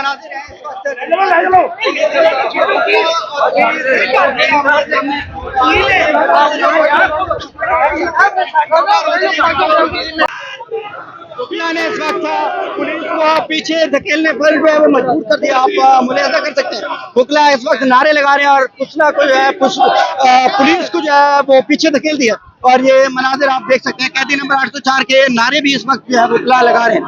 मनाजिर हैं इस वक्त बुकला ने इस वक्त पुलिस को पीछे धकेलने पर जो है वो मजबूर कर दिया। आप मुलाहिजा कर सकते हैं बुकला इस वक्त नारे लगा रहे हैं और कुछ ना कुछ जो है पुलिस को जो है वो पीछे धकेल दिया। और ये मनाजिर आप देख सकते हैं कैदी नंबर 804 के नारे भी इस वक्त जो है बुकला लगा रहे हैं।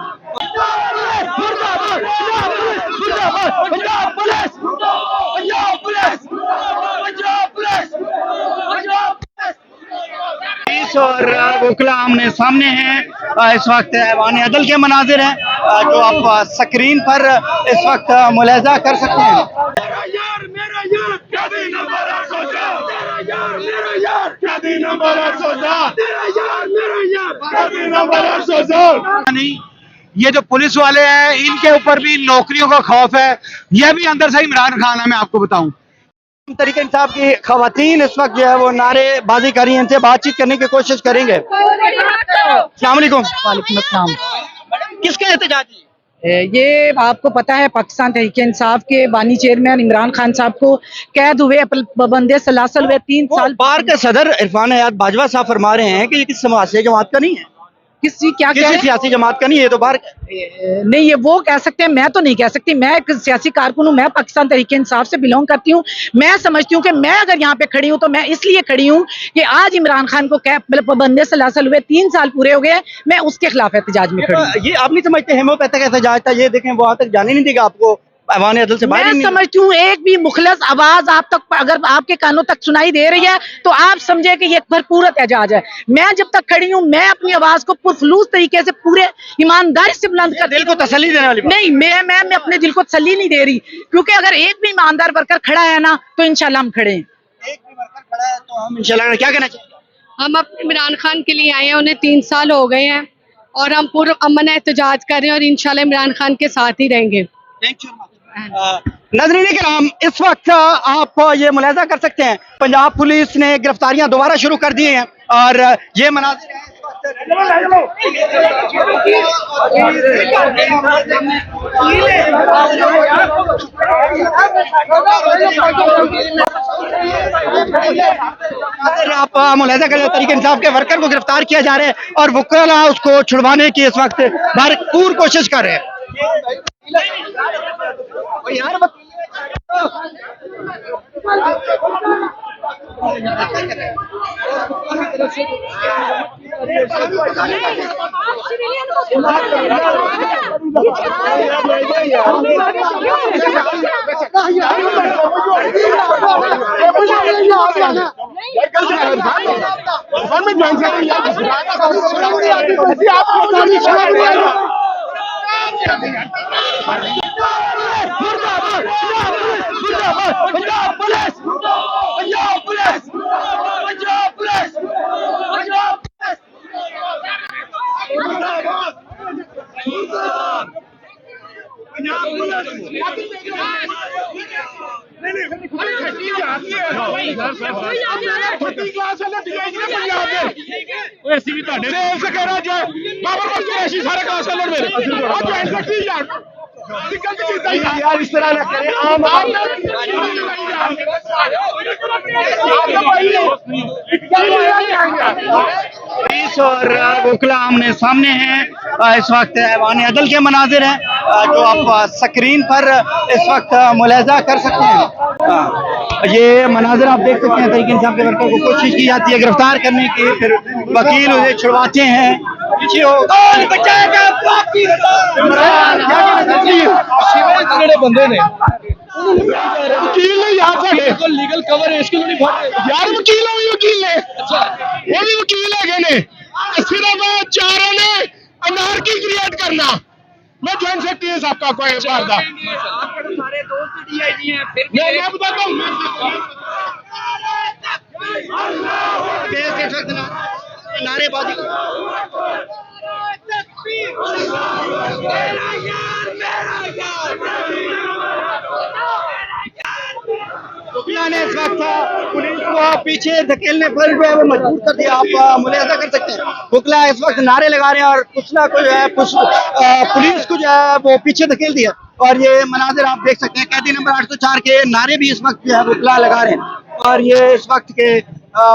और बुकला आमने सामने हैं। इस वक्त ऐवान अदल के मनाजिर हैं जो आप स्क्रीन पर इस वक्त मुलाहिजा कर सकते हैं। नहीं, ये जो पुलिस वाले हैं इनके ऊपर भी नौकरियों का खौफ है। यह भी अंदर से इमरान खान है। मैं आपको बताऊं तरीके इंसाफ की खवातीन इस वक्त जो है वो नारेबाजी कर रही हैं, इनसे बातचीत करने की कोशिश करेंगे। अस्सलाम वालेकुम। वालेकुम अस्सलाम। किसके एहतजाज? ये आपको पता है पाकिस्तान तहरीक इंसाफ के बानी चेयरमैन इमरान खान साहब को कैद हुए पाबंदे सलासल हुए 3 साल। बार के सदर इरफान हयात बाजवा साहब फरमा रहे हैं कि ये किस समाज जमात का नहीं है, किसी सियासी जमात का नहीं है, ये तो बाहर नहीं, ये वो कह सकते हैं, मैं तो नहीं कह सकती। मैं एक सियासी कारकुन हूँ, मैं पाकिस्तान तहरीक इंसाफ से बिलोंग करती हूँ। मैं समझती हूँ कि मैं अगर यहाँ पे खड़ी हूँ तो मैं इसलिए खड़ी हूँ कि आज इमरान खान को पाबंदे सलासल हुए 3 साल पूरे हो गए, मैं उसके खिलाफ एहतजाज में खड़ी हूँ। ये आप नहीं समझते हेमोपैथिक एहतजाज था? ये देखें वहां तक जाने नहीं देगा आपको ऐवान अदल से बाहर। मैं समझती हूँ एक भी मुखलस आवाज आप तक अगर आपके कानों तक सुनाई दे रही है तो आप समझे कि ये भरपूर एहतजाज है। मैं जब तक खड़ी हूँ मैं अपनी आवाज को पुरखलूस तरीके से पूरे ईमानदारी से बुलंद कर दिल को तसल्ली देने वाली नहीं, मैं अपने दिल को तसल्ली नहीं दे रही, क्योंकि अगर एक भी ईमानदार वर्कर खड़ा है ना तो इंशाल्लाह हम खड़े हैं। एक भी वर्कर खड़ा है तो हम इंशाल्लाह क्या कहना चाहिए? हम अपने इमरान खान के लिए आए हैं, उन्हें 3 साल हो गए हैं और हम पूरा अमन एहतजाज कर रहे हैं और इंशाल्लाह इमरान खान के साथ ही रहेंगे। नाज़रीन किराम, इस वक्त आप ये मुलाहिजा कर सकते हैं पंजाब पुलिस ने गिरफ्तारियां दोबारा शुरू कर दी हैं और ये मनाज़िर हैं इस वक्त। आप मुलाहिजा करें तरीके इंसाफ के वर्कर को गिरफ्तार किया जा रहा है और वकील उसको छुड़वाने की इस वक्त भरपूर कोशिश कर रहे हैं। यार यार इस तरह ना करें। आम पुलिस और वकील आमने सामने हैं। इस वक्त ऐवान अदल के मनाजिर हैं जो आप स्क्रीन पर इस वक्त मुलाहिजा कर सकते हैं। ये मनाजिर आप देख सकते हैं तरीके इंसाफ के वर्कर को कोशिश की जाती है गिरफ्तार करने की, फिर वकील उन्हें छुड़वाते हैं। पीछे हो बंदे ने वकील ने यहाँ लीगल कवर है इसके लिए यार वकील ने वो भी वकील है सिर्फ चारों ने अनार्की क्रिएट करना। मैं ज्वाइन सकती है आपका कोई बार था सारे दोस्त डीआईजी हैं फिर मैं बताता हूँ नारेबाजी ने इस वक्त पुलिस को पीछे धकेलने पर जो है वो मजबूर कर दिया। आप मुलाहिजा कर सकते हैं बुकला इस वक्त नारे लगा रहे हैं और कुछ ना कुछ जो है पुलिस को जो है वो पीछे धकेल दिया। और ये मनाजिर आप देख सकते हैं, कैदी नंबर 804 के नारे भी इस वक्त जो है वो बुला लगा रहे हैं और ये इस वक्त के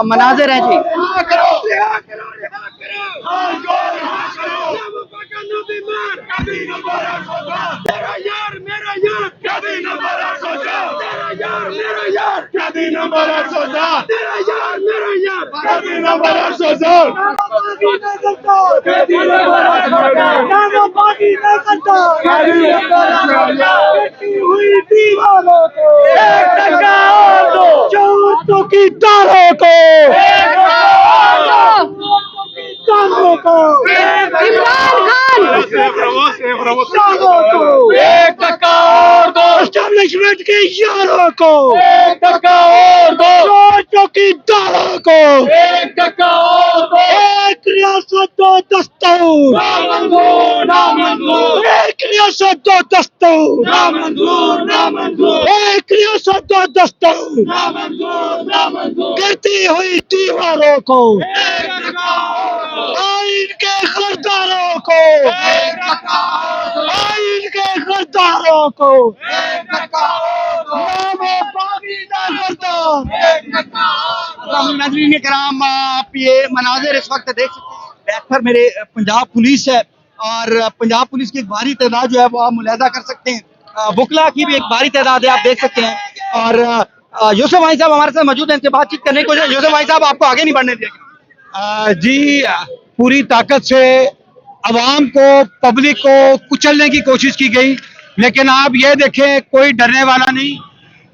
मनाजिर हैं जी। एस्टेब्लिशमेंट के यारों को एक टका और दो, चौकीदारों को एक टका और दो, एक रियासत दो दस्तूर नामंजूर नामंजूर, एक रियासत दो दस्तूर नामंजूर नामंजूर, एक रियासत दो दस्तूर नामंजूर नामंजूर, गिरती हुई दीवारों को एक टका और दो, आइन के गद्दारों को एक टका और दो, आइन के गद्दारों को नाज़रीन कराम, आप ये मनाजिर इस वक्त देख सकते हैं। बैक पर मेरे पंजाब पुलिस है और पंजाब पुलिस की एक भारी तादाद जो है वो आप मुलाहिजा कर सकते हैं। बुकला की भी एक भारी तादाद है, आप देख सकते हैं। और यूसुफ भाई साहब हमारे साथ मौजूद हैं, इनसे बातचीत करने को। यूसुफ भाई साहब, आपको आगे नहीं बढ़ने दिया जी, पूरी ताकत से अवाम को, पब्लिक को कुचलने की कोशिश की गई, लेकिन आप ये देखें कोई डरने वाला नहीं।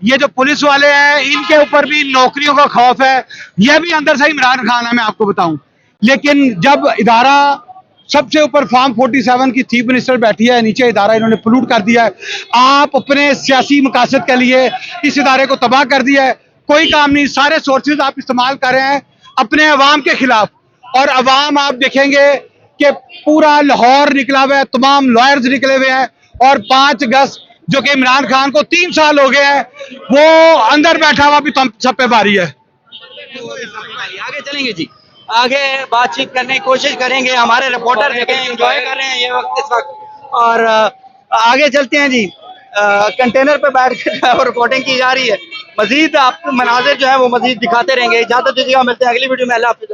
ये जो पुलिस वाले हैं इनके ऊपर भी नौकरियों का खौफ है। यह भी अंदर से इमरान खान है, मैं आपको बताऊं। लेकिन जब इदारा सबसे ऊपर फॉर्म 47 की चीफ मिनिस्टर बैठी है, नीचे इदारा इन्होंने पोल्यूट कर दिया है। आप अपने सियासी मकासद के लिए इस इदारे को तबाह कर दिया है। कोई काम नहीं, सारे सोर्सेज आप इस्तेमाल कर रहे हैं अपने अवाम के खिलाफ। और अवाम आप देखेंगे कि पूरा लाहौर निकला हुआ है, तमाम लॉयर्स निकले हुए हैं। और 5 अगस्त जो कि इमरान खान को 3 साल हो गए हैं, वो अंदर बैठा हुआ भी सब पे भारी है। आगे चलेंगे जी, आगे बातचीत करने की कोशिश करेंगे। हमारे रिपोर्टर एंजॉय कर रहे हैं ये वक्त, इस वक्त। और आगे चलते हैं जी, कंटेनर पे बैठ कर रिपोर्टिंग की जा रही है। मजीद आपको मनाजिर जो है वो मजीद दिखाते रहेंगे। इजाजत दीजिएगा, मिलते हैं अगली वीडियो में। अल्लाह हाफिज़।